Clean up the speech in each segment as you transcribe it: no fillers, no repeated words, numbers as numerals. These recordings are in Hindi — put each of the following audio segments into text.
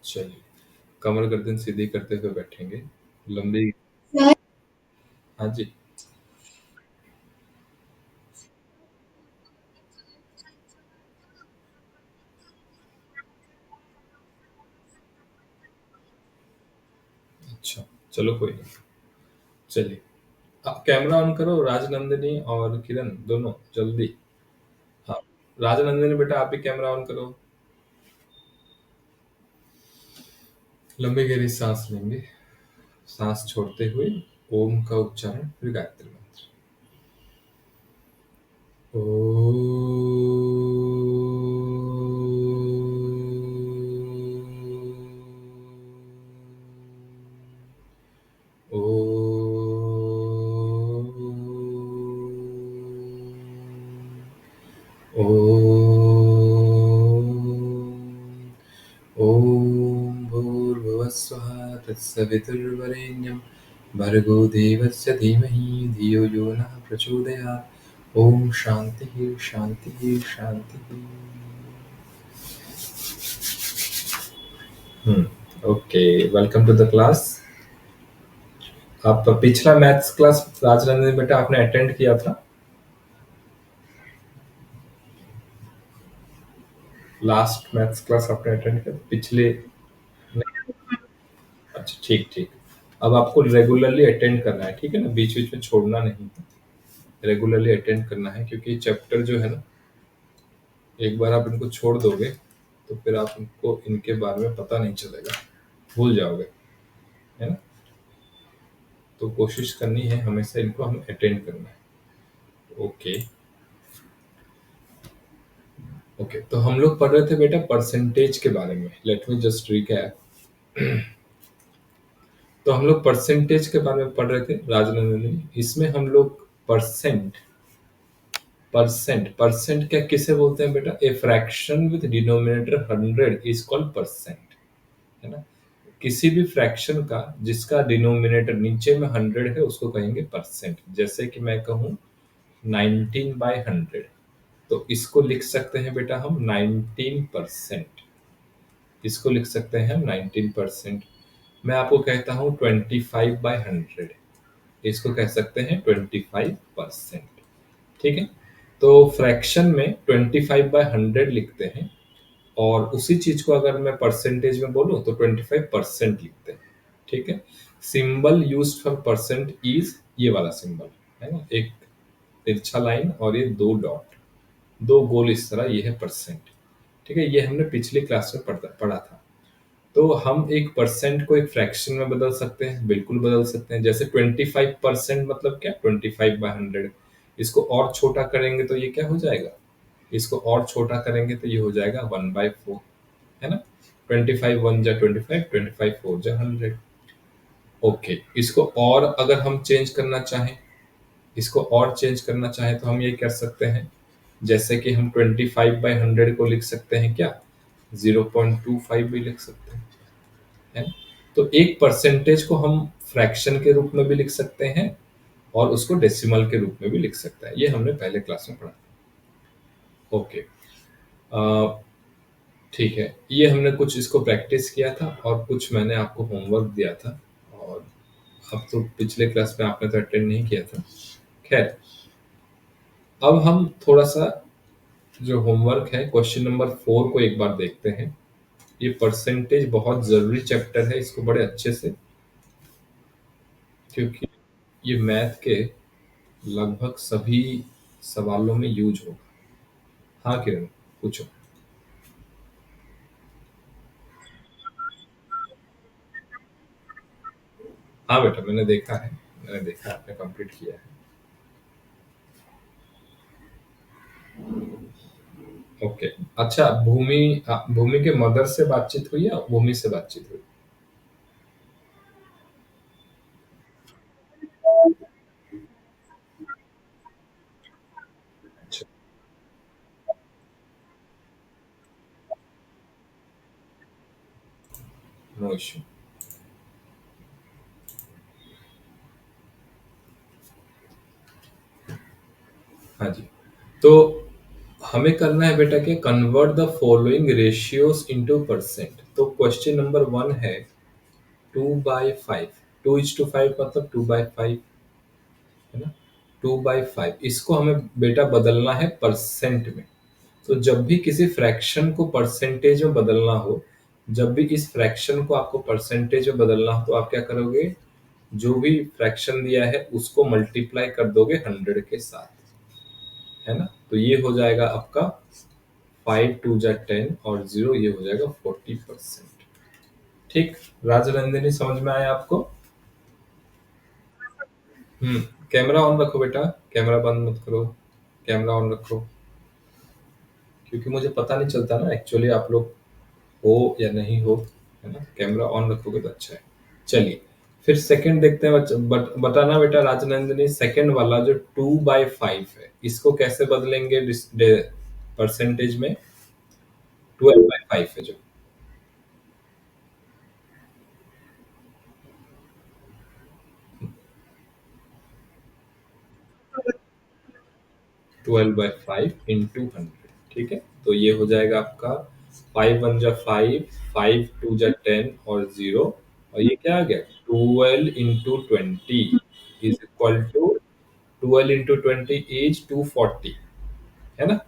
चलिए, कमर गर्दन सीधी करते हुए बैठेंगे। लंबी। हाँ जी। अच्छा, चलो कोई नहीं। चलिए, आप कैमरा ऑन करो, राजनंदिनी और किरण दोनों जल्दी। हाँ, राजनंदिनी बेटा आप भी कैमरा ऑन करो। लंबी गहरी सांस लेंगे। सांस छोड़ते हुए ओम का उच्चारण, फिर गायत्री मंत्र। ॐ भूर्भुवस्सुः तत्सवितुर्वरेण्यं भर्गो देवस्य धीमहि धियो यो नः प्रचोदयात्। ॐ शान्तिः शान्तिः शान्तिः। Okay, welcome to the class. आप पिछला मैथ्स क्लास राजनंदन बेटा आपने अटेंड किया था? लास्ट मैथ्स क्लास आपने अटेंड किया पिछले? अच्छा, ठीक ठीक। अब आपको रेगुलरली अटेंड करना है, ठीक है ना, बीच बीच में छोड़ना नहीं है। रेगुलरली अटेंड करना है क्योंकि चैप्टर जो है ना, एक बार आप इनको छोड़ दोगे तो फिर आप इनको इनके बारे में पता नहीं चलेगा, भूल जाओगे, है ना। तो कोशिश करनी है हमेशा इनको हम अटेंड करना है। ओके। ओके, तो हम लोग पढ़ रहे थे बेटा परसेंटेज के बारे में। Let me just recap. तो हम लोग परसेंटेज के बारे में पढ़ रहे थे राजनंदनी। इसमें हम लोग परसेंट परसेंट परसेंट क्या किसे बोलते हैं बेटा? A fraction with denominator 100 is called percent, है ना। किसी भी फ्रैक्शन का जिसका डिनोमिनेटर नीचे में 100 है उसको कहेंगे परसेंट। जैसे कि मैं कहूँ 19/100, तो इसको लिख सकते हैं बेटा हम 19%। इसको लिख सकते हैं हम 19%। मैं आपको कहता हूँ 25/100, इसको कह सकते हैं 25%। ठीक है। तो फ्रैक्शन में 25/100 लिखते हैं, और उसी चीज को अगर मैं परसेंटेज में बोलूं तो 25% लिखते हैं। ठीक है। Symbol use for percent is ये वाला सिंबल, है ना, एक तिरछा लाइन और ये दो डॉट, दो गोल इस तरह, ये है परसेंट। ठीक है, ये हमने पिछली क्लास में पढ़ा था। तो हम एक परसेंट को एक फ्रैक्शन में बदल सकते हैं, बिल्कुल बदल सकते हैं। जैसे 25% मतलब क्या? 25/100। इसको और छोटा करेंगे तो ये क्या हो जाएगा? इसको और छोटा करेंगे तो ये हो जाएगा 1/4, है ना। 25 1 जा 25, 25 4 जा 100। ओके, इसको और अगर हम चेंज करना चाहें, इसको और चेंज करना चाहें तो हम ये कर सकते हैं। जैसे कि हम 25/100 को लिख सकते हैं क्या? 0.25 भी लिख सकते हैं, है ना? तो एक परसेंटेज को हम फ्रैक्शन के रूप में भी लिख सकते हैं और उसको डेसिमल के रूप में भी लिख सकते हैं। ये हमने पहले क्लास में पढ़ा। ओके। अ, ठीक है, ये हमने कुछ इसको प्रैक्टिस किया था और कुछ मैंने आपको होमवर्क दिया था। और अब तो पिछले क्लास में आपने तो अटेंड नहीं किया था। खैर, अब हम थोड़ा सा जो होमवर्क है, क्वेश्चन नंबर 4 को एक बार देखते हैं। ये परसेंटेज बहुत जरूरी चैप्टर है, इसको बड़े अच्छे से, क्योंकि ये मैथ के लगभग सभी सवालों में यूज होगा। हाँ किरण, पूछो। हाँ बेटा, मैंने देखा है, मैंने देखा है, आपने कंप्लीट किया है। ओके। अच्छा, भूमि के मदर से बातचीत हुई या भूमि से बातचीत हुई? अच्छा, नो इश्यू। हाँ जी। तो हमें करना है बेटा कि convert the following ratios into percent. तो क्वेश्चन नंबर वन है 2/5। 2:5 मतलब 2/5, है ना। 2/5 इसको हमें बेटा बदलना है परसेंट में। तो जब भी किसी फ्रैक्शन को परसेंटेज में बदलना हो, जब भी इस फ्रैक्शन को आपको परसेंटेज में बदलना हो, तो आप क्या करोगे, जो भी फ्रैक्शन दिया है उसको मल्टीप्लाई कर दोगे 100 के साथ, है ना। तो ये हो जाएगा आपका 5 2 जा 10 और 0 ये हो जाएगा 40%। ठीक, राजनंदिनी समझ में आया आपको? हम्म। कैमरा ऑन रखो बेटा, कैमरा बंद मत करो, कैमरा ऑन रखो, क्योंकि मुझे पता नहीं चलता ना एक्चुअली आप लोग हो या नहीं हो, है ना। कैमरा ऑन रखोगे तो अच्छा है। चलिए, फिर सेकंड देखते हैं बताना बेटा राजनंदिनी, सेकंड वाला जो 2/5 है इसको कैसे बदलेंगे परसेंटेज में? 12/5 है जो। 12/5 × 100, ठीक है। तो ये हो जाएगा आपका 5 1 जा 5, 5 2 जा 10 और 0, और ये क्या आ गया 12 × 20 इज इक्वल टू 12 × 20 इज 240, है ना।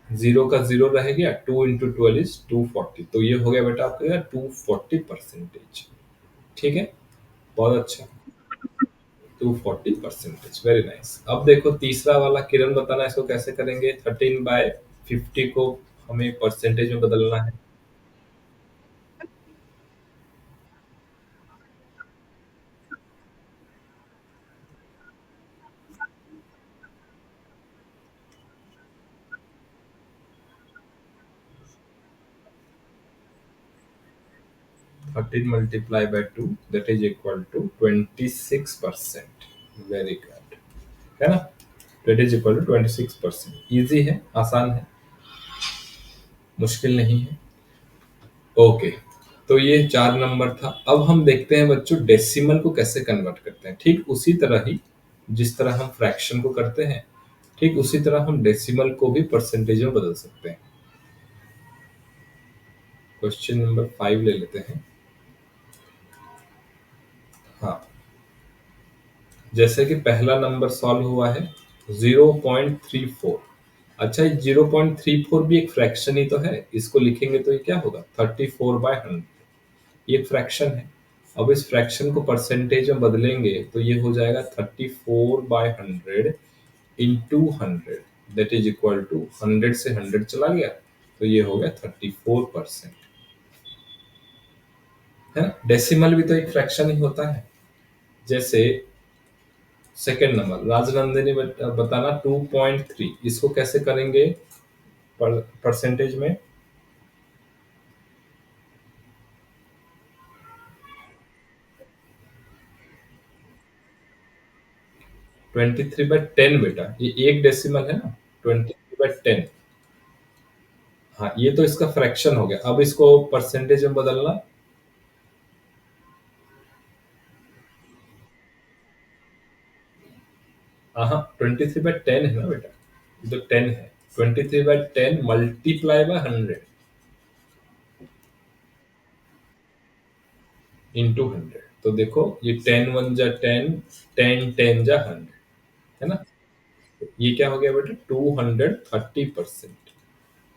0 का 0 रह गया, 2 × 12 इज 240, तो ये हो गया बेटा आपका 240%। ठीक है, बहुत अच्छा, 240%, वेरी नाइस। अब देखो तीसरा वाला, किरण बताना इसको कैसे करेंगे। 13/50 को हमें परसेंटेज में बदलना है। 13 × 2 that is equal to 26%। Very good, है ना। That is equal to 26%। Easy है, आसान है, मुश्किल नहीं है। ओके, तो ये 4 नंबर था। अब हम देखते हैं बच्चों डेसिमल को कैसे कन्वर्ट करते हैं। ठीक उसी तरह ही जिस तरह हम फ्रैक्शन को करते हैं, ठीक उसी तरह हम डेसिमल को भी परसेंटेज में बदल सकते हैं। क्वेश्चन नंबर 5 ले लेते हैं। हाँ, जैसे कि पहला नंबर सॉल्व हुआ है 0.34। अच्छा, ये 0.34 भी एक फ्रैक्शन ही तो है, इसको लिखेंगे तो ये क्या होगा 34/100। ये एक फ्रैक्शन है। अब इस फ्रैक्शन को परसेंटेज में बदलेंगे तो ये हो जाएगा 34/100 into 100, that is equal to 100 से 100 चला गया, तो ये हो गया 34%, है ना। डेसिमल भी तो एक फ्रैक्शन ही होता है। जैसे सेकंड नंबर राजनंदिनी बताना 2.3 इसको कैसे करेंगे परसेंटेज में। 23/10 बेटा, ये एक डेसिमल है ना। 23/10, हाँ ये तो इसका फ्रैक्शन हो गया। अब इसको परसेंटेज में बदलना। हाँ, 23/10 है ना बेटा, ये तो 10 है। 23/10 मल्टीप्लाई बाय 100 इंटू 100। तो देखो ये 10 1 जा 10, 10 10 जा 100, है ना। ये क्या हो गया बेटा 230%।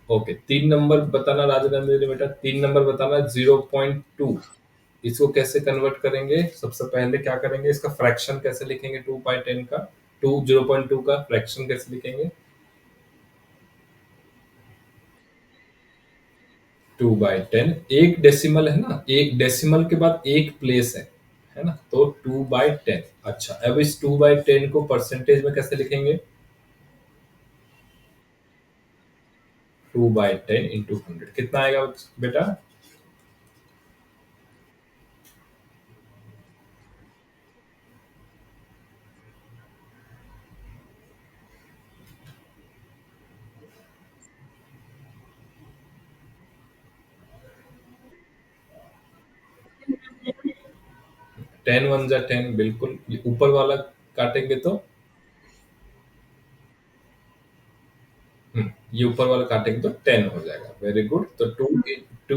ओके, 3 नंबर बताना राजनंदिनी बेटा, 3 नंबर बताना 0.2 इसको कैसे कन्वर्ट करेंगे। सबसे पहले क्या करेंगे, इसका फ्रैक्शन कैसे लिखेंगे 2/10 का। 0.2 का फ्रैक्शन कैसे लिखेंगे। 2/10 एक डेसिमल है ना, एक डेसिमल के बाद एक प्लेस है ना, तो 2/10। अच्छा, अब इस 2/10 को परसेंटेज में कैसे लिखेंगे। 2/10 इंटू 100 कितना आएगा बेटा। 10 1 जा 10, बिल्कुल। ये ऊपर वाला काटेंगे तो ये ऊपर वाला काटेंगे तो 10 हो जाएगा। Very good. तो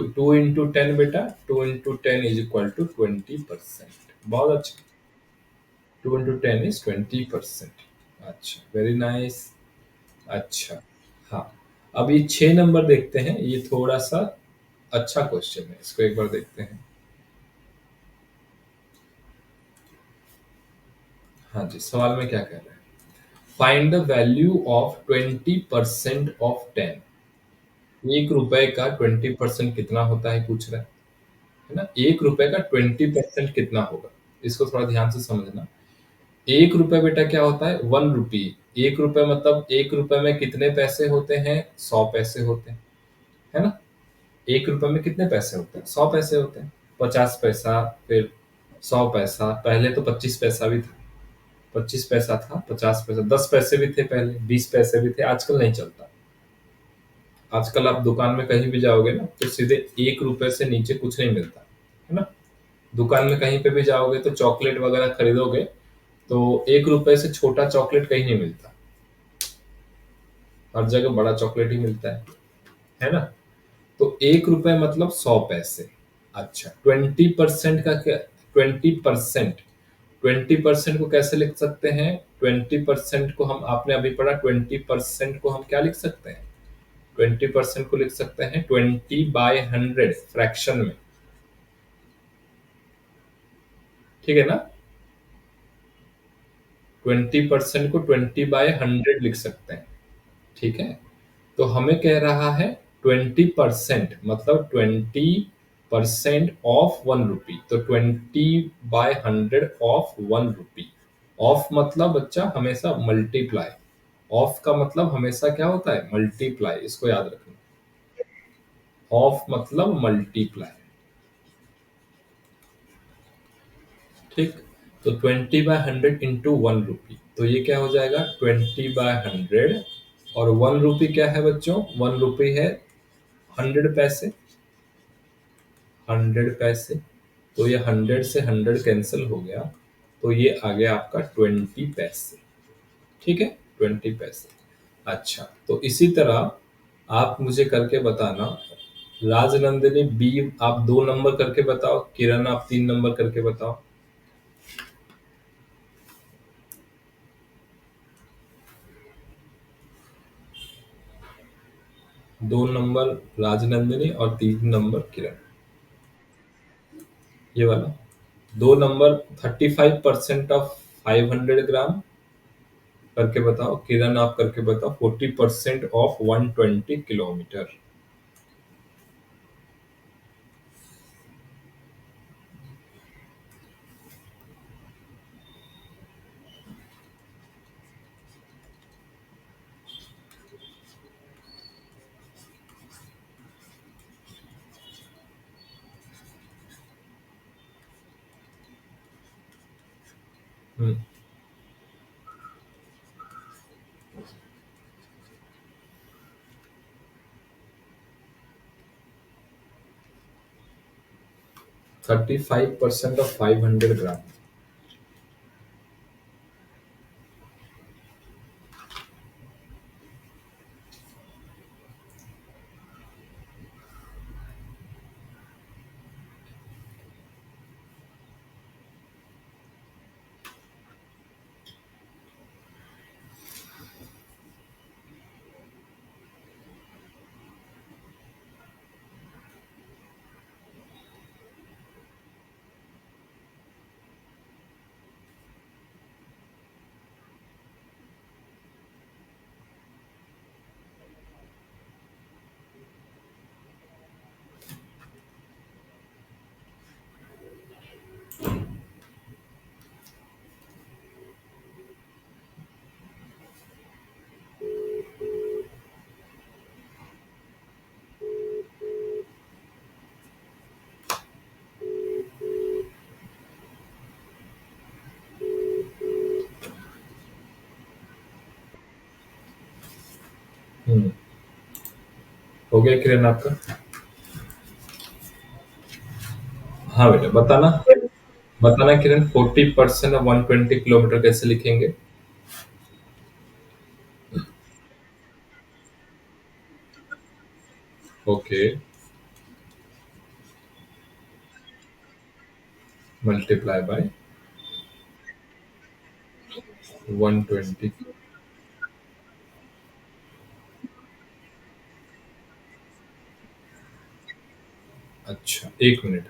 टू इंटू टेन बेटा, 2 into 10 = 20%। बहुत अच्छा। 2 into 10 = 20%। अच्छा, वेरी नाइस। अच्छा, हाँ। अब ये 6 नंबर देखते हैं, ये थोड़ा सा अच्छा क्वेश्चन है, इसको एक बार देखते हैं। हाँ जी, सवाल में क्या कह रहे हैं? Find the value of 20% of 10। 1 रुपए का 20% कितना होता है पूछ रहा है ना? 1 रुपए का 20% कितना होगा? इसको थोड़ा ध्यान से समझना। 1 रुपए बेटा क्या होता है? 1 रुपी। 1 रुपए मतलब 1 रुपए में कितने पैसे होते हैं? 100 पैसे होते हैं, है ना? 1 रुपए में कितने पैसे होते हैं? 100 पैसे होते हैं। 50 पैसा, फिर 100 पैसा, पहले तो 25 पैसा भी था। 25 पैसा था, 50 पैसा, 10 पैसे भी थे पहले, 20 पैसे भी थे, आजकल नहीं चलता। आजकल आप दुकान में कहीं भी जाओगे ना, तो सीधे 1 रुपए से नीचे कुछ नहीं मिलता, है ना? दुकान में कहीं पे भी जाओगे तो चॉकलेट वगैरह खरीदोगे, तो 1 रुपए से छोटा चॉकलेट कहीं नहीं मिलता। हर जगह बड़ा चॉकलेट ही मिलता है ना? तो 1 रुपए मतलब 100 पैसे। अच्छा, 20% का क्या? 20%, 20% को कैसे लिख सकते हैं? 20% को हम, आपने अभी पढ़ा, 20% को हम क्या लिख सकते हैं? 20% को लिख सकते हैं 20/100 फ्रैक्शन में। ठीक है ना? 20% को 20/100 लिख सकते हैं। ठीक है? तो हमें कह रहा है 20% मतलब 20% ऑफ 1 रुपी, तो 20/100 ऑफ 1 रुपी। ऑफ मतलब बच्चा हमेशा मल्टीप्लाई। ऑफ का मतलब हमेशा क्या होता है? मल्टीप्लाई, इसको याद रखना। ऑफ मतलब मल्टीप्लाई। ठीक। तो 20/100 इंटू 1 रुपी, तो ये क्या हो जाएगा? 20/100। और 1 रुपी क्या है बच्चों? 1 रुपी है 100 पैसे। 100 पैसे। तो ये 100 से 100 कैंसिल हो गया, तो ये आ गया आपका 20 पैसे। ठीक है, 20 पैसे। अच्छा, तो इसी तरह आप मुझे करके बताना। राजनंदिनी बी आप 2 नंबर करके बताओ, किरण आप 3 नंबर करके बताओ। 2 नंबर राजनंदिनी और 3 नंबर किरण। ये वाला 2 नंबर 35% ऑफ 500 ग्राम करके बताओ। किरण आप करके बताओ 40% ऑफ 120 किलोमीटर। 35% ऑफ 500 ग्राम। हो गया किरण आपका? हाँ बेटा, बताना। बताना किरण, 40% ऑफ 120 किलोमीटर कैसे लिखेंगे? Okay, multiply by 120। अच्छा, 1 मिनट।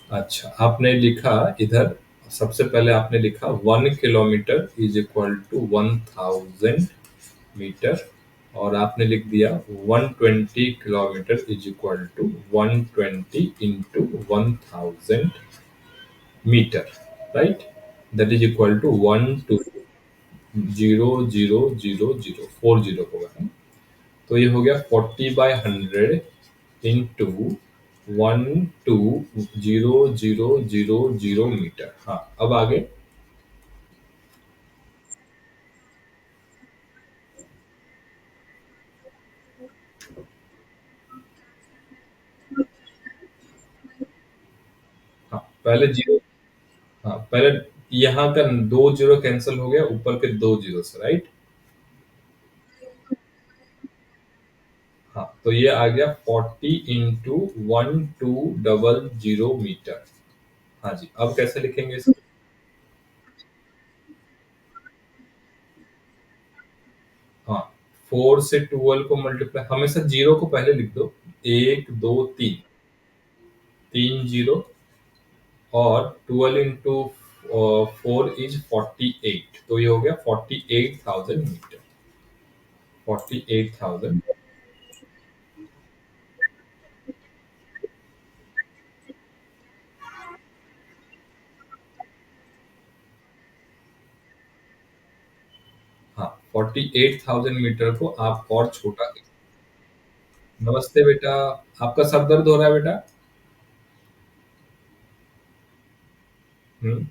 अच्छा, आपने लिखा इधर, सबसे पहले आपने लिखा 1 kilometre is equal to 1000 metre, और आपने लिख दिया 120 kilometre is equal to 120 into 1000 metre, right? That is equal to 1200004 होगा, है? तो ये हो गया 40/100 इंटू 120000 मीटर। हाँ, अब आगे। हाँ, पहले जीरो। हाँ, पहले यहाँ का 2 जीरो कैंसिल हो गया, ऊपर के 2 जीरो से, राइट? हाँ, तो ये आ गया 40 into 1200 मीटर। हाँ जी, अब कैसे लिखेंगे इसको? हाँ, 4 से 12 को मल्टीप्लाई, हमेशा जीरो को पहले लिख दो। 1 2 3, 3 जीरो, और 12 into 4 इज 48, तो ये हो गया 48,000 मीटर। 48,000। हाँ, 48,000 मीटर को आप और छोटा। नमस्ते बेटा। आपका सर दर्द हो रहा है बेटा? हम्म।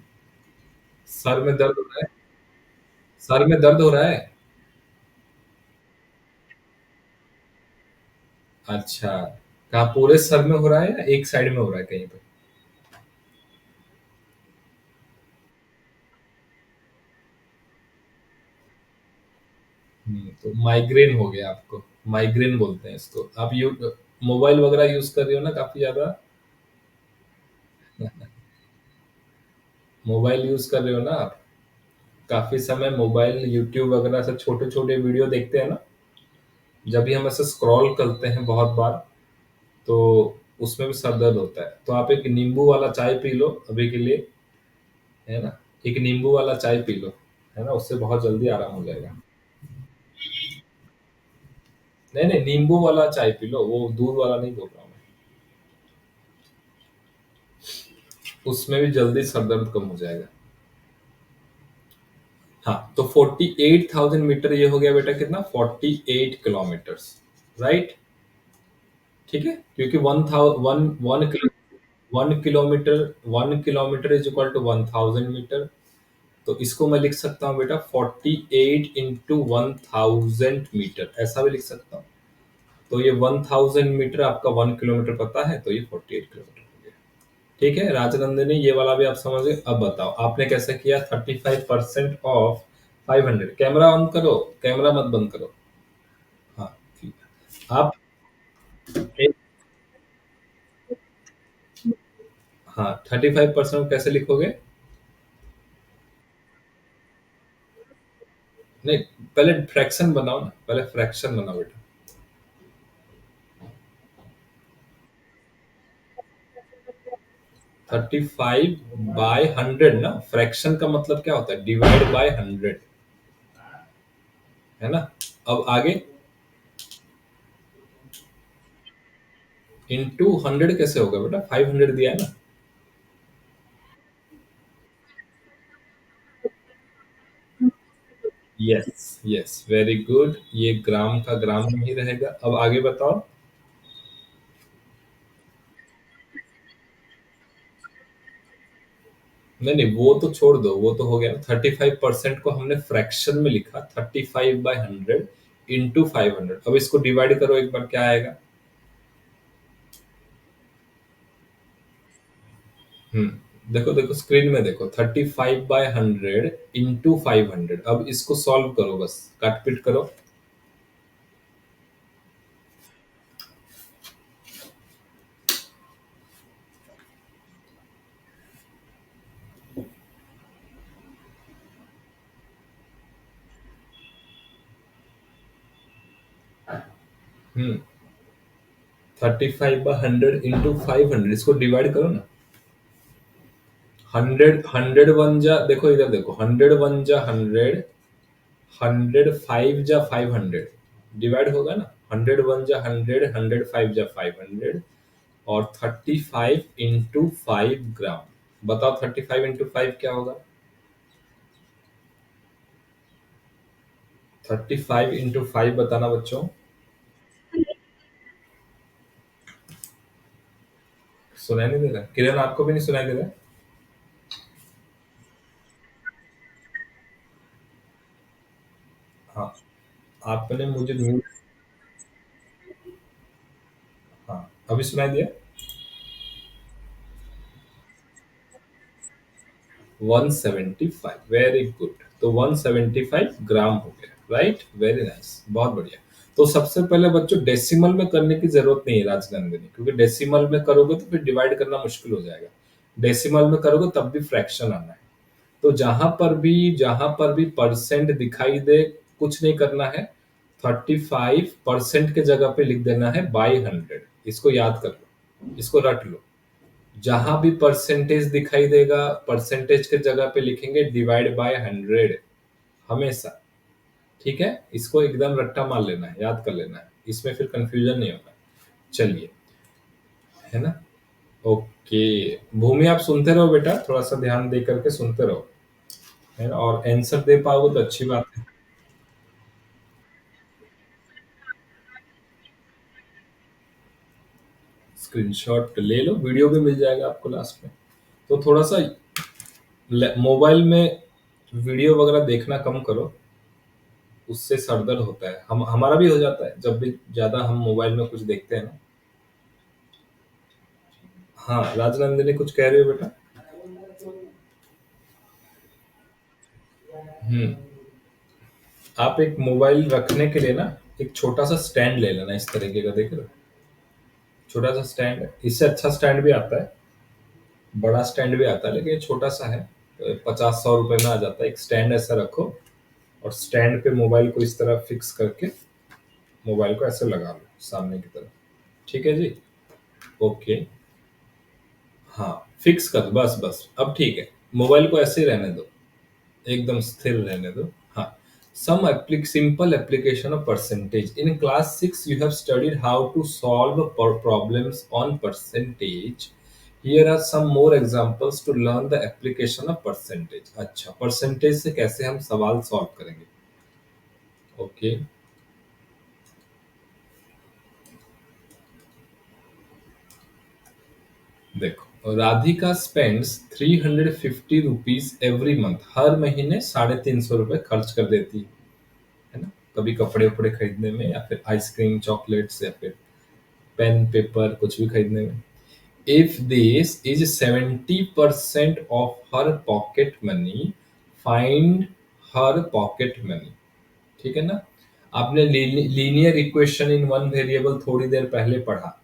सर में दर्द हो रहा है? सर में दर्द हो रहा है? अच्छा, कहाँ, पूरे सर में हो रहा है या एक साइड में हो रहा है कहीं पे? तो माइग्रेन हो गया आपको। माइग्रेन बोलते हैं इसको। आप यू मोबाइल वगैरह यूज कर रहे हो ना काफी ज्यादा? मोबाइल यूज कर रहे हो ना आप? काफी समय मोबाइल, यूट्यूब वगैरह से छोटे छोटे वीडियो देखते हैं ना? जब भी हम ऐसे स्क्रॉल करते हैं बहुत बार, तो उसमें भी सर दर्द होता है। तो आप एक नींबू वाला चाय पी लो अभी के लिए, है ना? एक नींबू वाला चाय पी लो, है ना? उससे बहुत जल्दी आराम हो जाएगा। नहीं नहीं, नींबू वाला चाय पी लो, वो दूध वाला नहीं बोल रहा हूँ मैं। उसमें भी जल्दी सर दर्द कम हो जाएगा। हाँ, तो 48,000 मीटर ये हो गया बेटा कितना? 48 किलोमीटर्स, राइट? ठीक है, क्योंकि वन था one one kilo 1 kilometre, 1 kilometre is equal to 1000 metre. तो इसको मैं लिख सकता हूँ बेटा 48 into 1000 मीटर, ऐसा भी लिख सकता हूँ। तो ये 1000 मीटर आपका 1 किलोमीटर पता है, तो ये 48 किलोमीटर हो गया। ठीक है राजनंदिनी, ये वाला भी आप समझ गए। अब बताओ आपने कैसे किया? 35% ऑफ 500। कैमरा ऑन करो, कैमरा मत बंद करो। हाँ, ठीक है। आप एक, हाँ, 35% कैसे लिखोगे? नहीं, पहले फ्रैक्शन बनाओ ना, पहले फ्रैक्शन बनाओ बेटा। 35/100 ना, फ्रैक्शन का मतलब क्या होता है? डिवाइड बाय 100, है ना? अब आगे, इंटू 100 कैसे होगा बेटा? 500 दिया है ना। Yes yes, very good. ये ग्राम का ग्राम में ही रहेगा। अब आगे बताओ। नहीं नहीं, वो तो छोड़ दो, वो तो हो गया ना। 35% को हमने फ्रैक्शन में लिखा, 35/100 इंटू 500। अब इसको डिवाइड करो एक बार, क्या आएगा? देखो देखो, स्क्रीन में देखो, 35/100 इंटू 500। अब इसको सॉल्व करो, बस काट पीट करो। हम्म 35/100 इंटू 500, इसको डिवाइड करो ना। 100 जा, देखो इधर देखो, 100 1 जा 100, 100 5 जा 500, डिवाइड होगा ना। 100 1 जा 100, 100 5 जा 500, और 35 इंटू 5 ग्राम। बताओ 35 इंटू 5 क्या होगा? 35 इंटू 5 बताना बच्चों। सुनाई नहीं दे रहा किरण? आपको भी नहीं सुनाई दे रहा? हाँ, आपने मुझे म्यूट। हाँ, अभी सुनाई दिया। 175, वेरी गुड। तो 175 ग्राम हो गया, राइट, वेरी नाइस, बहुत बढ़िया। तो सबसे पहले बच्चों डेसिमल में करने की जरूरत नहीं है राजनंदिनी, क्योंकि डेसिमल में करोगे तो फिर डिवाइड करना मुश्किल हो जाएगा। डेसिमल में करोगे तब भी फ्रैक्शन आना है। तो जहां पर भी परसेंट दिखाई दे, कुछ नहीं करना है। 35% के जगह पे लिख देना है बाई 100। इसको याद कर लो, इसको रट लो। जहां भी परसेंटेज दिखाई देगा, परसेंटेज के जगह पे लिखेंगे डिवाइड बाय 100, हमेशा। ठीक है, इसको एकदम रट्टा मार लेना है, याद कर लेना है, इसमें फिर कंफ्यूजन नहीं होगा। चलिए, है ना। ओके, भूमि आप सुनते रहो बेटा, थोड़ा सा ध्यान दे करके सुनते रहो, है ना, और आंसर दे पाओगे तो अच्छी बात है। स्क्रीनशॉट ले लो, वीडियो भी मिल जाएगा आपको लास्ट में। तो थोड़ा सा मोबाइल में वीडियो वगैरह देखना कम करो, उससे सर दर्द होता है। हम हमारा भी हो जाता है जब भी ज्यादा हम मोबाइल में कुछ देखते हैं ना। हाँ, राजनंदिनी कुछ कह रही हो बेटा? हम्म आप एक मोबाइल रखने के लिए ना, एक छोटा सा स्टैंड ले लेना, इस तरीके का, देख रहे हो? छोटा सा स्टैंड है, इससे अच्छा स्टैंड भी आता है, बड़ा स्टैंड भी आता है, लेकिन ये छोटा सा है। 50-100 रुपए में आ जाता है। एक स्टैंड ऐसा रखो, और स्टैंड पे मोबाइल को इस तरह फिक्स करके मोबाइल को ऐसे लगा लो सामने की तरफ। ठीक है जी। ओके। हाँ, फिक्स कर दो, बस बस, अब ठीक है। मोबाइल को ऐसे ही रहने दो, एकदम स्थिर रहने दो। हाँ। Simple application of percentage. In class 6, you have studied how to solve problems on percentage. Here are some more examples to learn the application of percentage. अच्छा, percentage से कैसे हम सवाल सॉल्व करेंगे? ओके, देखो, Radhika spends 350 rupees every month. हर महीने 350 रुपए खर्च कर देती है ना, कभी कपड़े उपड़े खरीदने में, या फिर आइसक्रीम चॉकलेट्स, या फिर पेन पेपर कुछ भी खरीदने में। If this is 70% of her pocket money, find her pocket money. ठीक है ना। आपने linear equation in one variable थोड़ी देर पहले पढ़ा।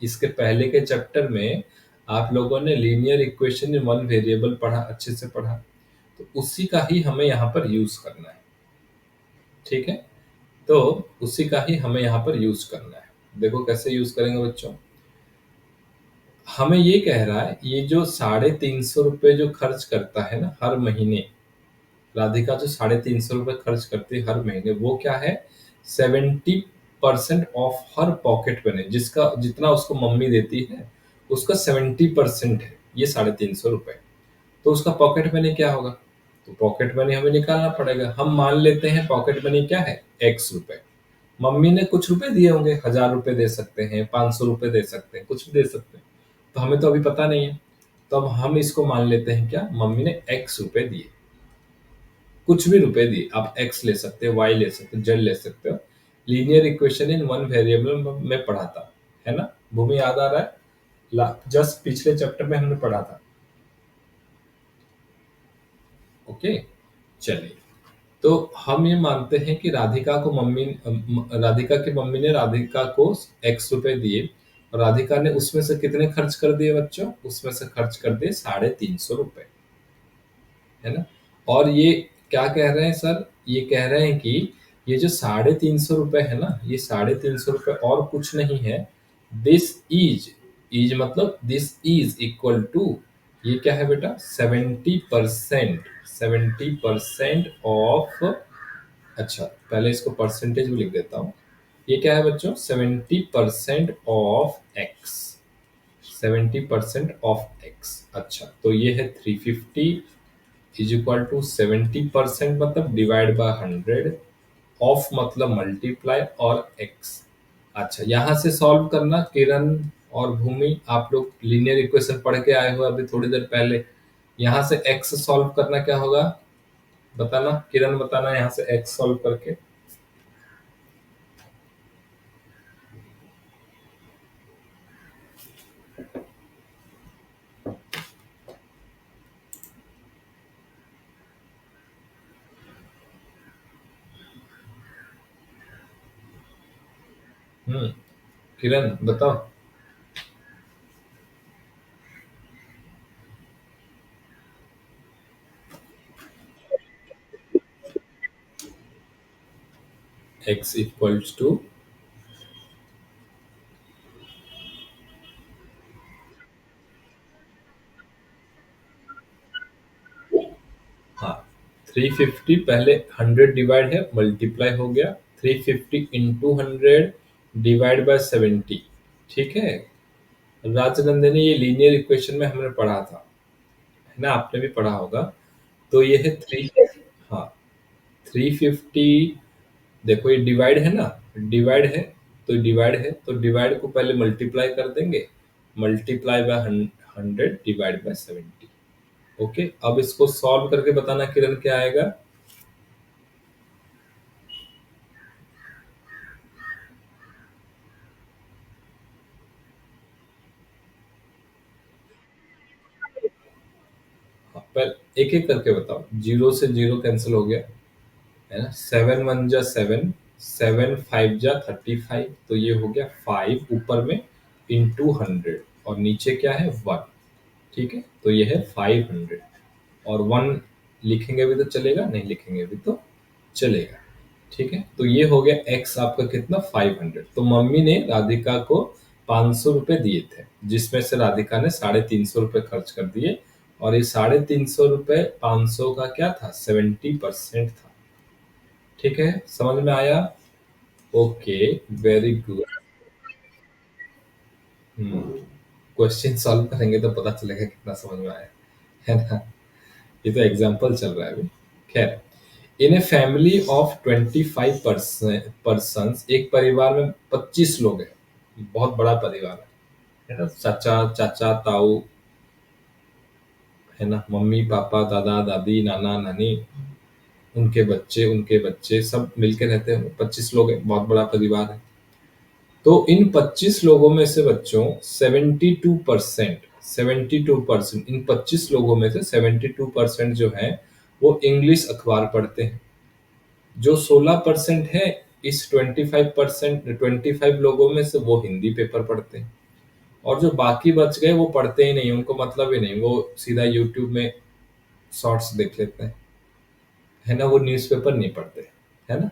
इसके पहले के चैप्टर में आप लोगों ने linear equation in one variable पढ़ा, अच्छे से पढ़ा। तो उसी का ही हमें यहाँ पर यूज करना है। ठीक है, तो उसी का ही हमें यहाँ पर यूज करना है। देखो कैसे यूज करेंगे बच्चों। हमें ये कह रहा है, ये जो 350 रुपए जो खर्च करता है ना हर महीने, राधिका जो 350 रुपए खर्च करती है हर महीने, वो क्या है? 70% ऑफ हर पॉकेट मनी, जिसका जितना उसको मम्मी देती है, उसका 70% है ये 350 रुपए। तो उसका पॉकेट मनी क्या होगा? तो पॉकेट मनी हमें निकालना पड़ेगा। हम मान लेते हैं पॉकेट मनी क्या है, x रुपए। मम्मी ने कुछ रुपए दिए होंगे, 1000 रुपए दे सकते हैं, 500 रुपए दे सकते हैं, कुछ भी दे सकते हैं। तो हमें तो अभी पता नहीं है। तो अब हम इसको मान लेते हैं क्या, मम्मी ने x रुपए दिए, कुछ भी रुपए दिए। आप x ले सकते हो, y ले सकते हो, z ले सकते हो। Linear equation in one variable में पढ़ा था, है ना। भूमि याद आ रहा है? जस्ट पिछले चैप्टर में हमने पढ़ा था। ओके, चलिए। तो हम ये मानते हैं कि राधिका की मम्मी ने राधिका को x रुपए दिए, और राधिका ने उसमें से कितने खर्च कर दिए बच्चों? उसमें से खर्च कर दिए 350 रुपए, है ना। और ये क्या कह रहे हैं सर? ये कह रहे हैं कि ये जो 350 रुपए है ना, ये 350 रुपए और कुछ नहीं है। दिस इज, इज मतलब दिस इज इक्वल टू, ये क्या है बेटा, 70%, 70% ऑफ, अच्छा पहले इसको परसेंटेज में लिख देता हूँ। ये क्या है बच्चों, 70% ऑफ एक्स, 70% ऑफ एक्स। अच्छा तो ये है 350 इज इक्वल टू 70% मतलब डिवाइड बाय 100, ऑफ मतलब मल्टीप्लाई और एक्स। अच्छा यहाँ से सॉल्व करना किरण और भूमि, आप लोग लीनियर इक्वेशन पढ़ के आए हो अभी थोड़ी देर पहले। यहाँ से एक्स सॉल्व करना क्या होगा, बताना किरण, बताना यहाँ से एक्स सॉल्व करके। किरण बताओ। एक्स इक्वल्स टू, हाँ 350 पहले 100 डिवाइड है, मल्टीप्लाई हो गया, 350 इंटू 100 डिवाइड बाय 70। ठीक है राजनंदिनी, ये लीनियर इक्वेशन में हमने पढ़ा था, है ना, आपने भी पढ़ा होगा। तो ये है थ्री, हाँ 350, देखो ये डिवाइड है ना, डिवाइड है, तो डिवाइड है तो डिवाइड को पहले मल्टीप्लाई कर देंगे, multiply by 100 divide by 70। Okay अब इसको सॉल्व करके बताना किरण क्या आएगा। हाँ, पर एक एक करके बताओ, जीरो से जीरो कैंसिल हो गया, है ना, 7 1 जा 7, 7 5 जा 35, तो ये हो गया 5 ऊपर में इंटू 100 और नीचे क्या है 1। ठीक है तो ये है 500, और 1 लिखेंगे भी तो चलेगा, नहीं लिखेंगे भी तो चलेगा। ठीक है तो ये हो गया एक्स आपका कितना, 500। तो मम्मी ने राधिका को 500 रुपए दिए थे, जिसमें से राधिका ने 350 रुपए खर्च कर दिए, और ये 350 रुपए 500 का क्या था, 70% था। ठीक है समझ में आया। Okay very good. Question solve करेंगे तो पता चलेगा कितना समझ में आया, है ना। ये तो एग्जाम्पल चल रहा है अभी। खैर, इन ए फैमिली ऑफ 25 पर्सन, एक परिवार में 25 लोग हैं, बहुत बड़ा परिवार है ना, चाचा चाचा ताऊ, है ना, मम्मी पापा दादा दादी नाना नानी, उनके बच्चे सब मिलके रहते हैं, 25 लोग हैं, बहुत बड़ा परिवार है। तो इन 25 लोगों में से बच्चों 72%, 72%, इन 25 लोगों में से 72% जो है वो इंग्लिश अखबार पढ़ते हैं। जो 16% है इस 25% 25 लोगों में से वो हिंदी पेपर पढ़ते हैं, और जो बाकी बच गए वो पढ़ते ही नहीं, उनको मतलब ही नहीं, वो सीधा यूट्यूब में शॉर्ट्स देख लेते हैं, है ना, वो न्यूज़पेपर नहीं पढ़ते, है ना।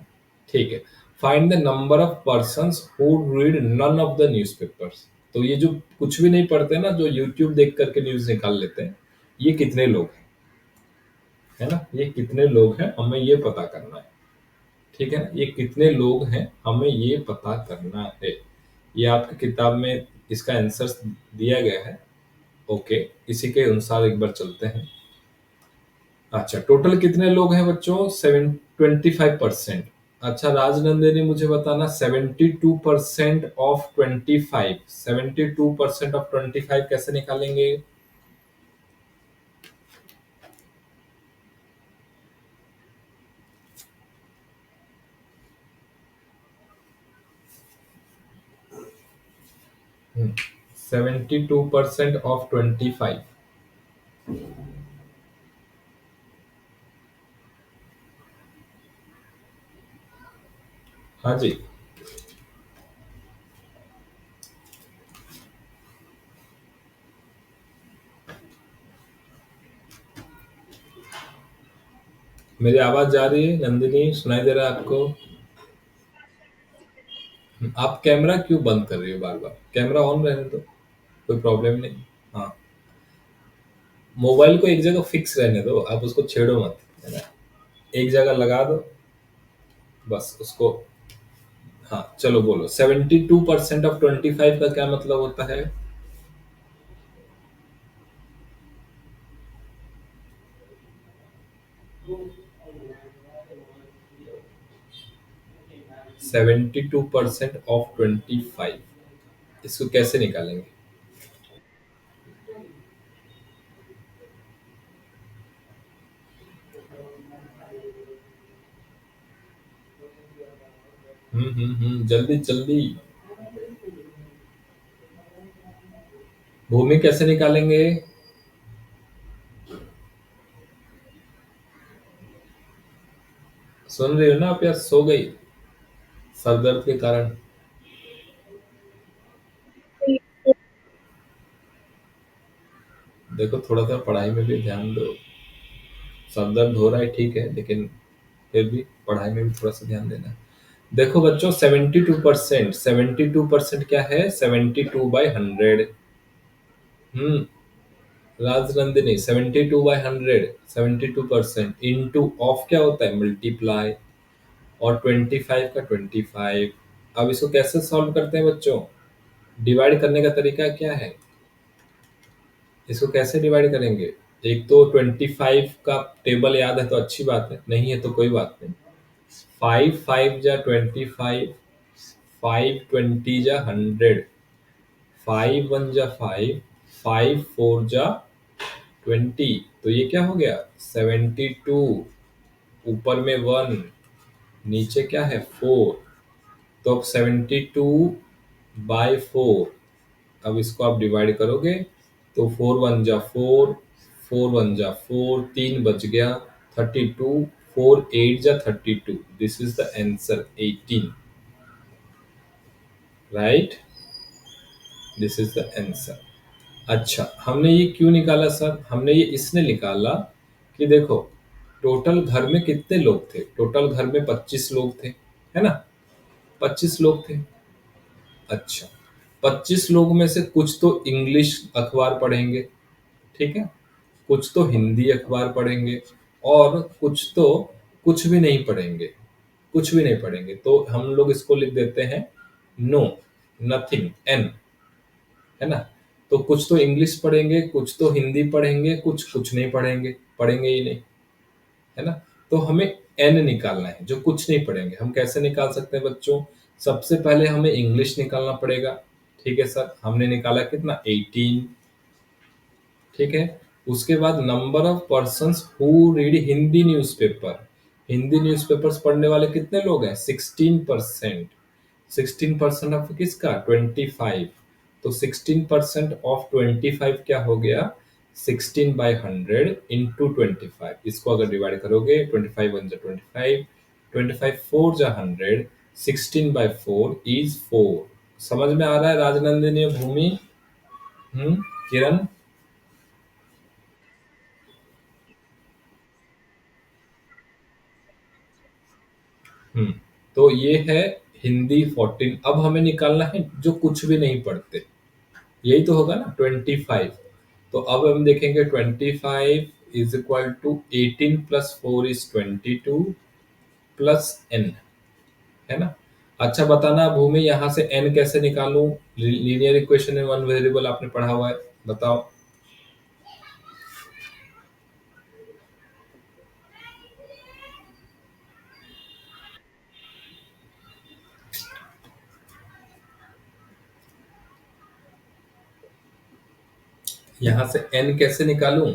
ठीक है, find the number of persons who read none of the newspapers. तो ये जो कुछ भी नहीं पढ़ते ना, जो यूट्यूब देख करके न्यूज़ निकाल लेते हैं, ये कितने लोग हैं, है ना, ये कितने लोग हैं हमें ये पता करना है। ठीक है ना, ये कितने लोग हैं हमें ये पता करना है। ये आपकी किताब में इसका आंसर दिया गया है। ओके इसी के अनुसार एक बार चलते हैं। अच्छा टोटल कितने लोग हैं बच्चों, 25%। अच्छा राजनंदिनी मुझे बताना, 72% ऑफ 25, 72% ऑफ 25 कैसे निकालेंगे। 72% ऑफ 25। हाँ जी, मेरी आवाज जा रही है नंदिनी, सुनाई दे रहा है आपको। आप कैमरा क्यों बंद कर रही हो बार बार? कैमरा ऑन रहने दो, कोई प्रॉब्लम नहीं। हाँ, मोबाइल को एक जगह फिक्स रहने दो, आप उसको छेड़ो मत, है ना? एक जगह लगा दो, बस उसको। हाँ चलो बोलो, 72% ऑफ 25 का क्या मतलब होता है? 72% ऑफ 25, इसको कैसे निकालेंगे? जल्दी जल्दी। भूमि कैसे निकालेंगे? सुन रही हो ना आप, या सो गई सर दर्द के कारण? देखो थोड़ा सा पढ़ाई में भी ध्यान दो। सर दर्द हो रहा है ठीक है, लेकिन फिर भी पढ़ाई में भी थोड़ा सा ध्यान देना है। देखो बच्चों, 72%, 72% क्या है? 72/100। हम्म राजनंदिनी, 72/100, 72% इंटू ऑफ क्या होता है? मल्टीप्लाई। और 25 का 25। अब इसको कैसे सॉल्व करते हैं बच्चों? डिवाइड करने का तरीका क्या है? इसको कैसे डिवाइड करेंगे? एक तो 25 का टेबल याद है तो अच्छी बात है, नहीं है तो कोई बात नहीं। 5 5 जा 25, 5 20 जा 100, 5 1 जा 5, 5 4 जा 20। तो ये क्या हो गया? 72। ऊपर में 1, नीचे क्या है? 4। तो अब 72/4। अब इसको आप डिवाइड करोगे तो 4 1 जा 4, 4 1 जा 4, 3 बच गया। 32। 4 8 जा 32, this is the answer 18। Right, this is the answer. अच्छा, हमने ये क्यों निकाला सर? हमने ये इसने निकाला कि देखो, टोटल घर में कितने लोग थे? टोटल घर में 25 लोग थे, है ना? 25 लोग थे। अच्छा, 25 लोग में से कुछ तो इंग्लिश अखबार पढ़ेंगे, ठीक है, कुछ तो हिंदी अखबार पढ़ेंगे, और कुछ तो कुछ भी नहीं पढ़ेंगे। कुछ भी नहीं पढ़ेंगे तो हम लोग इसको लिख देते हैं नो, नथिंग, एन, है ना? तो कुछ तो इंग्लिश पढ़ेंगे, कुछ तो हिंदी पढ़ेंगे, कुछ कुछ नहीं पढ़ेंगे, पढ़ेंगे ही नहीं, है ना? तो हमें एन निकालना है जो कुछ नहीं पढ़ेंगे। हम कैसे निकाल सकते हैं बच्चों? सबसे पहले हमें इंग्लिश निकालना पड़ेगा। ठीक है सर, हमने निकाला कितना? 18। ठीक है, उसके बाद number of persons who read Hindi newspaper. Hindi newspapers पढ़ने वाले कितने लोग हैं? 16%। 16% ऑफ किसका? 25। तो 16% ऑफ 25 क्या हो गया? 16/100 इंटू 25। इसको अगर डिवाइड करोगे, 25 1 जा 25, 25 4 जा 100, 16/4 इज 4। समझ में आ रहा है राजनंदिनी और भूमि? किरण? हम्म तो ये है हिंदी 14। अब हमें निकालना है जो कुछ भी नहीं पढ़ते, यही तो होगा ना 25। तो अब हम देखेंगे 25 is equal to 18 plus 4 is 22 plus n, है ना? अच्छा बताना भूमि, यहाँ से एन कैसे निकालूं? लीनियर इक्वेशन में वन वेरिएबल आपने पढ़ा हुआ है, बताओ। यहाँ से एन कैसे निकालूं?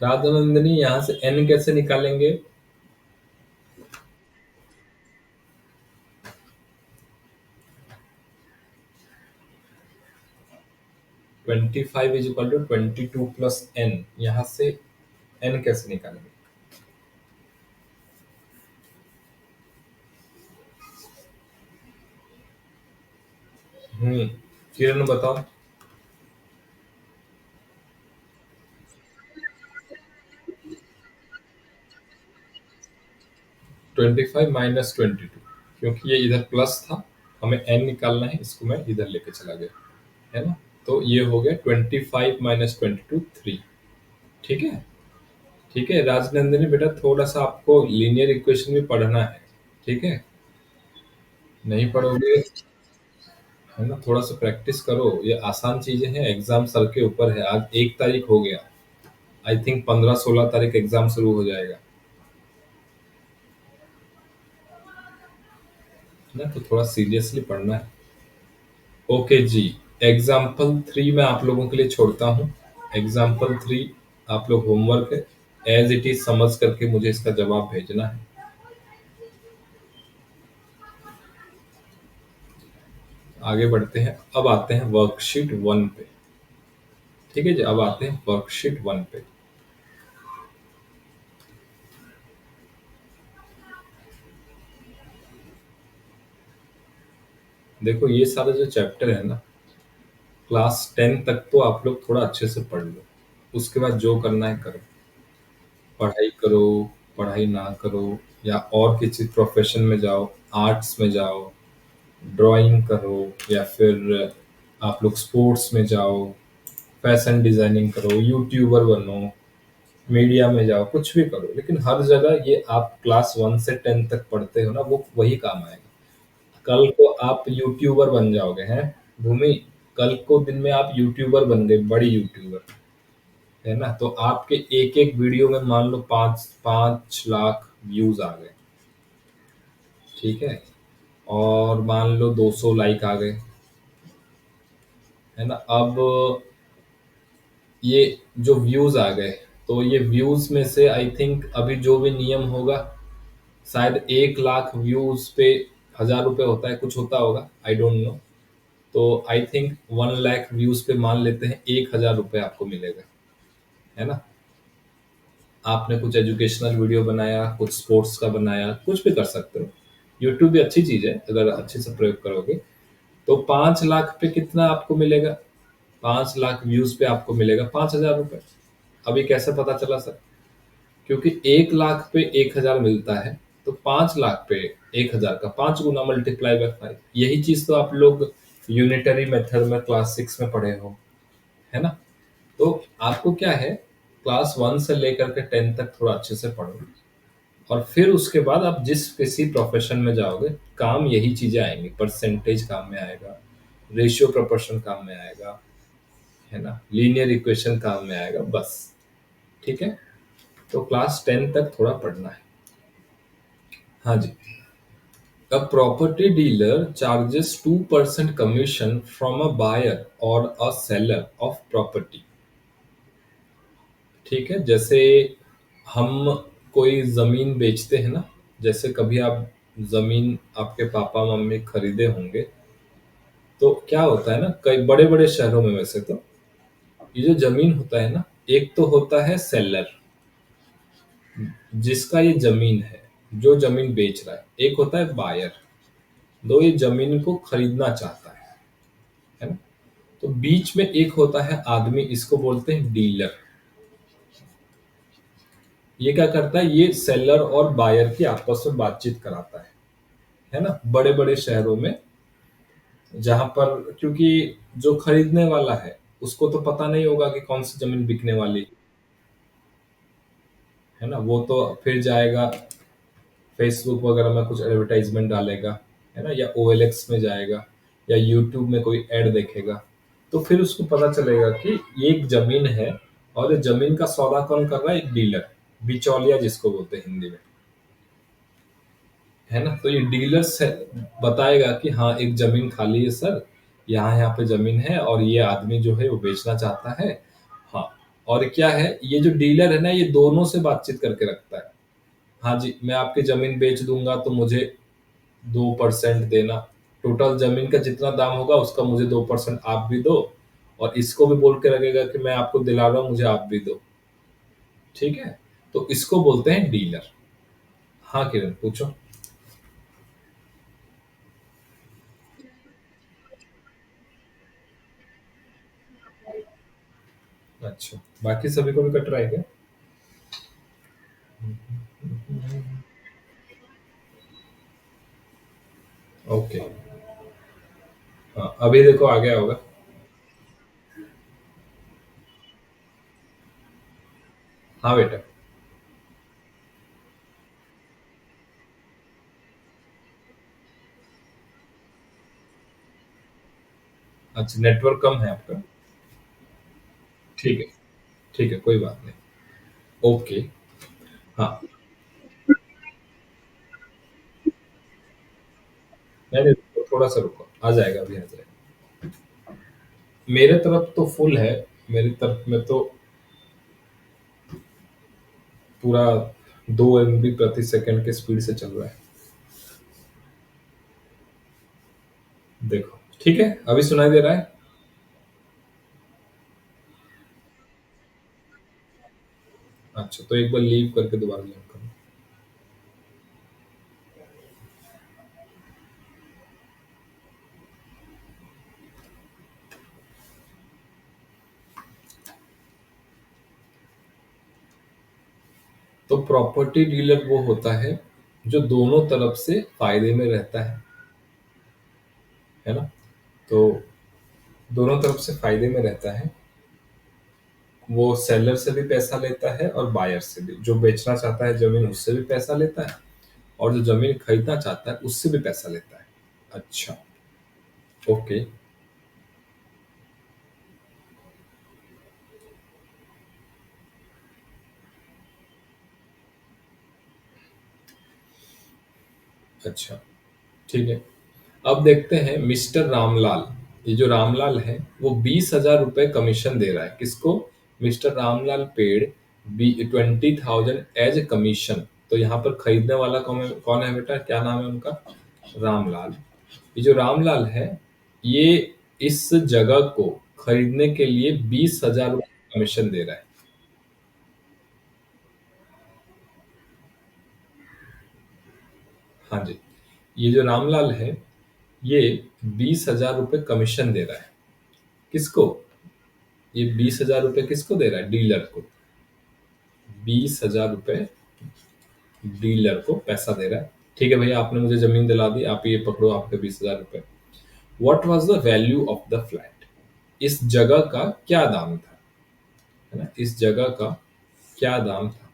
राधानंदनी, यहाँ से एन कैसे निकालेंगे? 25 is equal to 22 plus n, यहाँ से एन कैसे निकालेंगे? हम्म किरण बताओ। 25 - 22, क्योंकि ये इधर प्लस था, हमें एन निकालना है, इसको मैं इधर लेके चला गया, है ना। तो ये हो गया 25 - 22 3। ठीक है। ठीक है राजनंदिनी बेटा, थोड़ा सा आपको लीनियर इक्वेशन भी पढ़ना है। ठीक है। नहीं पढ़ोगे, है ना, थोड़ा सा प्रैक्टिस करो, ये आसान चीजें हैं, एग्जाम सर के ऊपर है। आज 1 तारीख हो गया, आई थिंक 15 - 16 तारीख एग्जाम शुरू हो जाएगा, है ना, तो थोड़ा सीरियसली पढ़ना है। ओके जी। एग्जाम्पल 3 मैं आप लोगों के लिए छोड़ता हूँ। एग्जाम्पल 3 आप लोग होमवर्क है, एज इट इज समझ करके मुझे इसका जवाब भेजना है। आगे बढ़ते हैं, अब आते हैं वर्कशीट 1 पे। ठीक है जी, अब आते हैं वर्कशीट 1 पे। देखो ये सारा जो चैप्टर है ना, क्लास 10 तक तो आप लोग थोड़ा अच्छे से पढ़ लो, उसके बाद जो करना है करो। पढ़ाई करो, पढ़ाई ना करो, या और किसी प्रोफेशन में जाओ, आर्ट्स में जाओ, ड्राइंग करो, या फिर आप लोग स्पोर्ट्स में जाओ, फैशन डिजाइनिंग करो, यूट्यूबर बनो, मीडिया में जाओ, कुछ भी करो, लेकिन हर जगह ये आप क्लास 1 से 10 तक पढ़ते हो ना, वो वही काम आएगा। कल को आप यूट्यूबर बन जाओगे हैं भूमि, कल को दिन में आप यूट्यूबर बन गए, बड़ी यूट्यूबर, है ना, तो आपके एक एक वीडियो में मान लो 5 5 लाख व्यूज आ गए। ठीक है। और मान लो 200 लाइक आ गए, है ना। अब ये जो व्यूज आ गए, तो ये व्यूज में से आई थिंक अभी जो भी नियम होगा, शायद 1 लाख व्यूज पे 1000 रुपये होता है, कुछ होता होगा, आई डोंट नो। तो आई थिंक 1 लाख व्यूज पे मान लेते हैं 1000 रुपये आपको मिलेगा, है ना। आपने कुछ एजुकेशनल वीडियो बनाया, कुछ स्पोर्ट्स का बनाया, कुछ भी कर सकते हो। यूट्यूब भी अच्छी चीज है, अगर अच्छे से प्रयोग करोगे। तो 5 लाख पे कितना आपको मिलेगा? 5 लाख व्यूज पे आपको मिलेगा 5000 रुपये। अभी कैसे पता चला सर? क्योंकि 1 लाख पे 1000 मिलता है, तो 5 लाख पे 1000 का 5 गुना × 5। यही चीज तो आप लोग यूनिटरी मेथड में क्लास 6 में पढ़े हो, है ना। तो आपको क्या है, क्लास 1 से लेकर के 10 तक थोड़ा अच्छे से पढ़ो, और फिर उसके बाद आप जिस किसी प्रोफेशन में जाओगे, काम यही चीजें आएंगी, परसेंटेज काम में आएगा, रेशियो प्रोपोर्शन काम में आएगा, है ना, लीनियर इक्वेशन काम में आएगा, बस। ठीक है। तो क्लास 10 तक थोड़ा पढ़ना है। हाँ जी। A property dealer charges 2% commission from a buyer or a seller of property। ठीक है। जैसे हम कोई जमीन बेचते हैं ना, जैसे कभी आप जमीन आपके पापा मम्मी खरीदे होंगे, तो क्या होता है ना, कई बड़े बड़े शहरों में वैसे तो ये जो जमीन होता है ना, एक तो होता है सेलर, जिसका ये जमीन है, जो जमीन बेच रहा है। एक होता है बायर, दो ये जमीन को खरीदना चाहता है ना। तो बीच में एक होता है आदमी, इसको बोलते हैं डीलर। ये क्या करता है, ये सेलर और बायर की आपस में बातचीत कराता है ना, बड़े बड़े शहरों में, जहां पर, क्योंकि जो खरीदने वाला है उसको तो पता नहीं होगा कि कौन सी जमीन बिकने वाली है ना, वो तो फिर जाएगा फेसबुक वगैरह में कुछ एडवर्टाइजमेंट डालेगा, है ना, या OLX में जाएगा, या यूट्यूब में कोई ऐड देखेगा, तो फिर उसको पता चलेगा कि ये एक जमीन है, और ये जमीन का सौदा कौन कर रहा है? एक डीलर, बिचौलिया जिसको बोलते हैं हिंदी में, है ना। तो ये डीलर से बताएगा कि हाँ एक जमीन खाली है सर, यहाँ यहाँ पे जमीन है, और ये आदमी जो है वो बेचना चाहता है। हाँ। और क्या है, ये जो डीलर है ना, ये दोनों से बातचीत करके रखता है। हाँ जी, मैं आपकी जमीन बेच दूंगा तो मुझे 2% देना, टोटल जमीन का जितना दाम होगा उसका मुझे 2% आप भी दो, और इसको भी बोल के रखेगा कि मैं आपको दिला रहा हूँ, मुझे आप भी दो। ठीक है। तो इसको बोलते हैं डीलर। हाँ किरण पूछो। अच्छा, बाकी सभी को भी कट रहा है क्या? ओके। हाँ, अभी देखो आ गया होगा। हाँ बेटा। अच्छा, नेटवर्क कम है आपका। ठीक है। ठीक है, कोई बात नहीं। ओके। हाँ। नहीं नहीं, रुको, थोड़ा सा रुको, आ जाएगा, अभी आ जाएगा। मेरे तरफ तो फुल है। मेरी तरफ में तो पूरा 2 MB प्रति सेकंड के स्पीड से चल रहा है। देखो, ठीक है, अभी सुनाई दे रहा है। अच्छा, तो एक बार लीव करके दोबारा लीव करो। तो प्रॉपर्टी डीलर वो होता है जो दोनों तरफ से फायदे में रहता है ना? तो दोनों तरफ से फायदे में रहता है। वो सेलर से भी पैसा लेता है और बायर से भी, जो बेचना चाहता है जमीन उससे भी पैसा लेता है, और जो जमीन खरीदना चाहता है उससे भी पैसा लेता है। अच्छा। ओके। अच्छा, ठीक है। अब देखते हैं मिस्टर रामलाल। ये जो रामलाल है वो 20,000 रुपये कमीशन दे रहा है किसको? मिस्टर रामलाल पेड़ 20,000 एज ए कमीशन। तो यहाँ पर खरीदने वाला कौन है बेटा, क्या नाम है उनका? रामलाल। ये जो रामलाल है, ये इस जगह को खरीदने के लिए 20,000 रुपये कमीशन दे रहा है। हाँ जी। ये जो रामलाल है, ये 20,000 रुपये कमीशन दे रहा है किसको? ये 20,000 रुपये किसको दे रहा है? डीलर को। 20,000 रुपये डीलर को पैसा दे रहा है। ठीक है भैया, आपने मुझे जमीन दिला दी, आप ये पकड़ो आपके 20,000 रुपये। What was the value of the flat? इस जगह का क्या दाम था? है ना, इस जगह का क्या दाम था?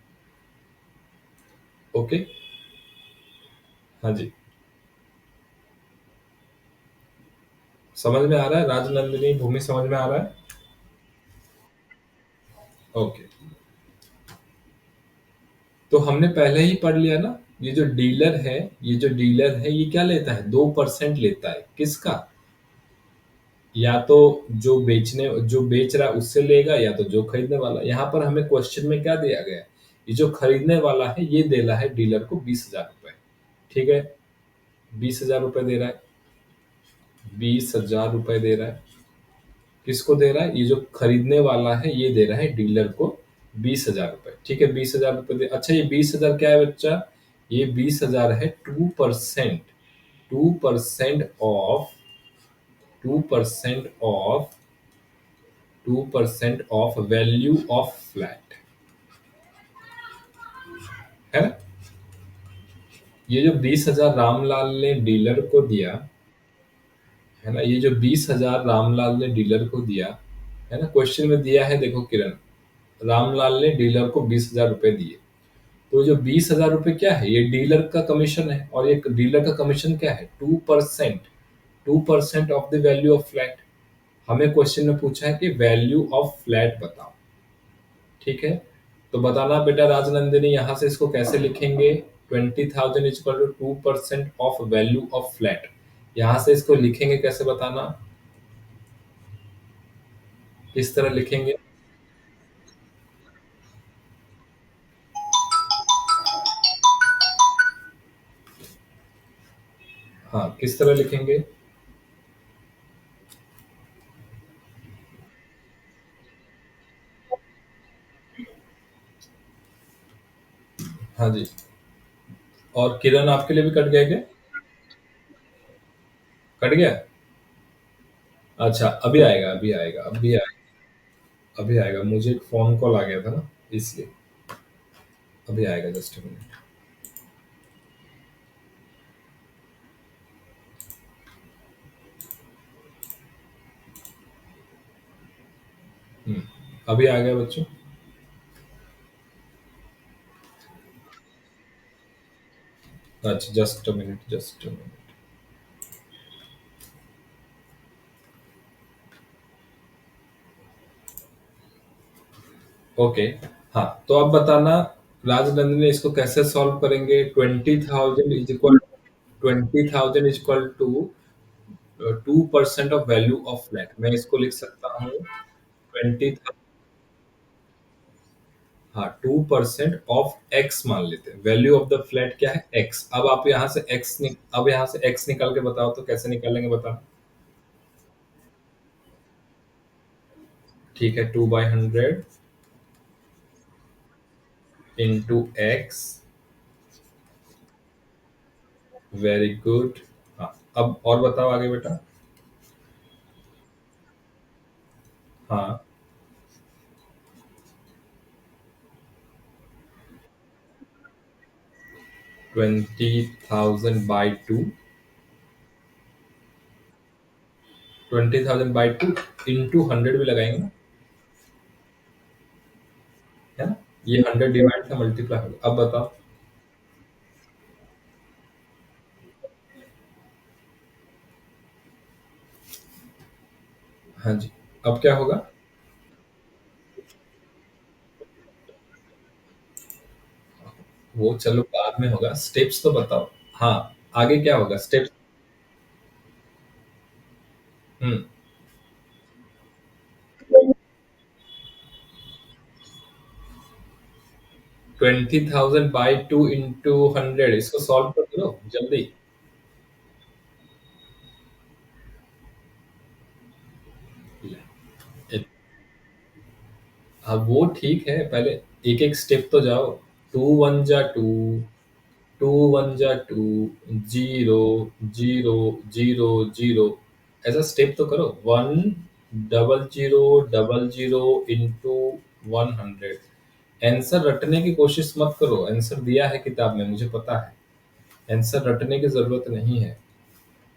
ओके। हाँ जी। समझ में आ रहा है राजनंदिनी, भूमि, समझ में आ रहा है? ओके। तो हमने पहले ही पढ़ लिया ना, ये जो डीलर है, ये जो डीलर है ये क्या लेता है? 2% लेता है किसका? या तो जो बेच रहा है उससे लेगा, या तो जो खरीदने वाला। यहाँ पर हमें क्वेश्चन में क्या दिया गया है? ये जो खरीदने वाला है ये दे रहा है डीलर को 20,000 रुपये। ठीक है, 20,000 रुपये दे रहा है। 20,000 रुपये दे रहा है। किसको दे रहा है? ये जो खरीदने वाला है ये दे रहा है डीलर को 20,000 रुपये। ठीक है, 20,000 रुपये दे। अच्छा, ये 20,000 क्या है बच्चा? ये 20,000 है 2%। 2% of 2% of 2% of value of flat, है ना? ये जो 20,000 रामलाल ने डीलर को दिया, है ना, ये जो 20,000 रामलाल ने डीलर को दिया, है ना, क्वेश्चन में दिया है, देखो किरण, रामलाल ने डीलर को 20,000 रुपये दिए। तो जो 20,000 रुपये क्या है? ये डीलर का कमीशन है, और ये डीलर का कमीशन क्या है? 2%। 2% of the value of flat. हमें क्वेश्चन में पूछा है कि वैल्यू ऑफ फ्लैट बताओ। ठीक है, तो बताना बेटा राजनंदिनी, यहाँ से इसको कैसे लिखेंगे? 20,000 equal to 2% of value of flat. यहाँ से इसको लिखेंगे कैसे, बताना किस तरह लिखेंगे? हाँ, किस तरह लिखेंगे? हाँ जी। और किरण आपके लिए भी कट गया क्या? कट गया? अच्छा, अभी आएगा, अभी आएगा, अभी आएगा। अभी आएगा, मुझे एक फोन कॉल आ गया था ना, इसलिए। अभी आएगा, जस्ट मिनट। अभी आ गया बच्चों। अच्छा, just a minute, just a minute. Okay. हाँ, तो अब बताना, राजनंदिनी इसको कैसे सॉल्व करेंगे? 20,000 is equal 20,000 is equal to 2% of value of flat. मैं इसको लिख सकता हूँ 20। हाँ, 2% ऑफ एक्स मान लेते हैं। वैल्यू ऑफ द फ्लैट क्या है? एक्स। अब आप यहाँ से अब यहाँ से एक्स निकाल के बताओ, तो कैसे निकालेंगे बताओ। ठीक है, 2/100 इंटू एक्स। Very good. हाँ, अब और बताओ आगे बेटा। हाँ, 20,000/2। 20,000/2 इंटू 100 भी लगाएंगे ना, है ना? ये 100 डिवाइड का मल्टीप्लाई होगा। अब बताओ। हाँ जी, अब क्या होगा? वो चलो बाद में होगा, स्टेप्स तो बताओ। हाँ, आगे क्या होगा स्टेप्स? हम्म। 20,000/2 इंटू 100, इसको सॉल्व कर दो जल्दी। अब वो ठीक है, पहले एक एक स्टेप तो जाओ। 2 1 जा 2, 2 1 जा 2, 0 0 0 0। ऐसा स्टेप तो करो। 1 0 0 0 इंटू 100। आंसर रटने की कोशिश मत करो, आंसर दिया है किताब में, मुझे पता है। आंसर रटने की जरूरत नहीं है।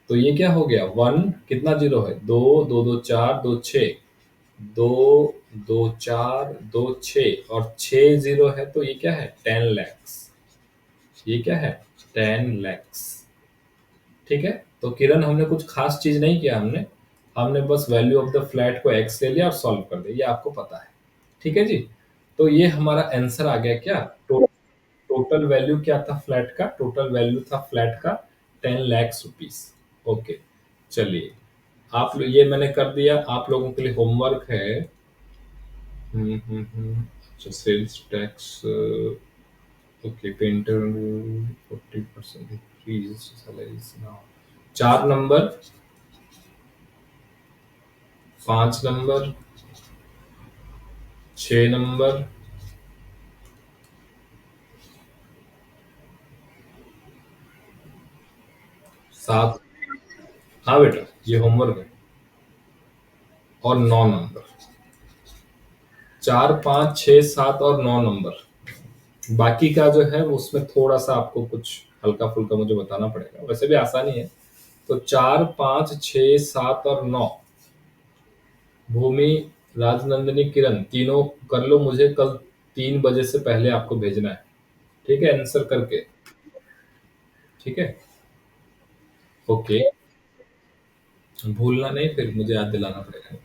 तो ये क्या हो गया? वन, कितना जीरो है? दो, दो दो चार, दो छः, दो, दो चार, दो छः, और छः जीरो है, तो ये क्या है? 10 lakhs। ये क्या है? 10 lakhs। ठीक है। तो किरण, हमने कुछ खास चीज नहीं किया, हमने हमने बस वैल्यू ऑफ द फ्लैट को एक्स ले लिया और सॉल्व कर दिया, ये आपको पता है। ठीक है जी। तो ये हमारा आंसर आ गया क्या? टोटल वैल्यू क्या था फ्लैट का? टोटल वैल्यू था फ्लैट का 10 lakhs रुपीस। ओके, चलिए। ये मैंने कर दिया, आप लोगों के लिए होमवर्क है। अच्छा, sales tax. Okay, painter 40% increase salaries now. 4 number, 5 number, 6 number, 7। हाँ बेटा, ये होमवर्क है। और 9 नंबर। 4 5 6 7 और 9 नंबर। बाकी का जो है वो उसमें थोड़ा सा आपको कुछ हल्का फुल्का मुझे बताना पड़ेगा, वैसे भी आसानी है। तो 4 5 6 7 और 9। भूमि, राजनंदिनी, किरण, तीनों कर लो। मुझे कल 3 बजे से पहले आपको भेजना है। ठीक है, आंसर करके। ठीक है। ओके। भूलना नहीं, फिर मुझे याद दिलाना पड़ेगा।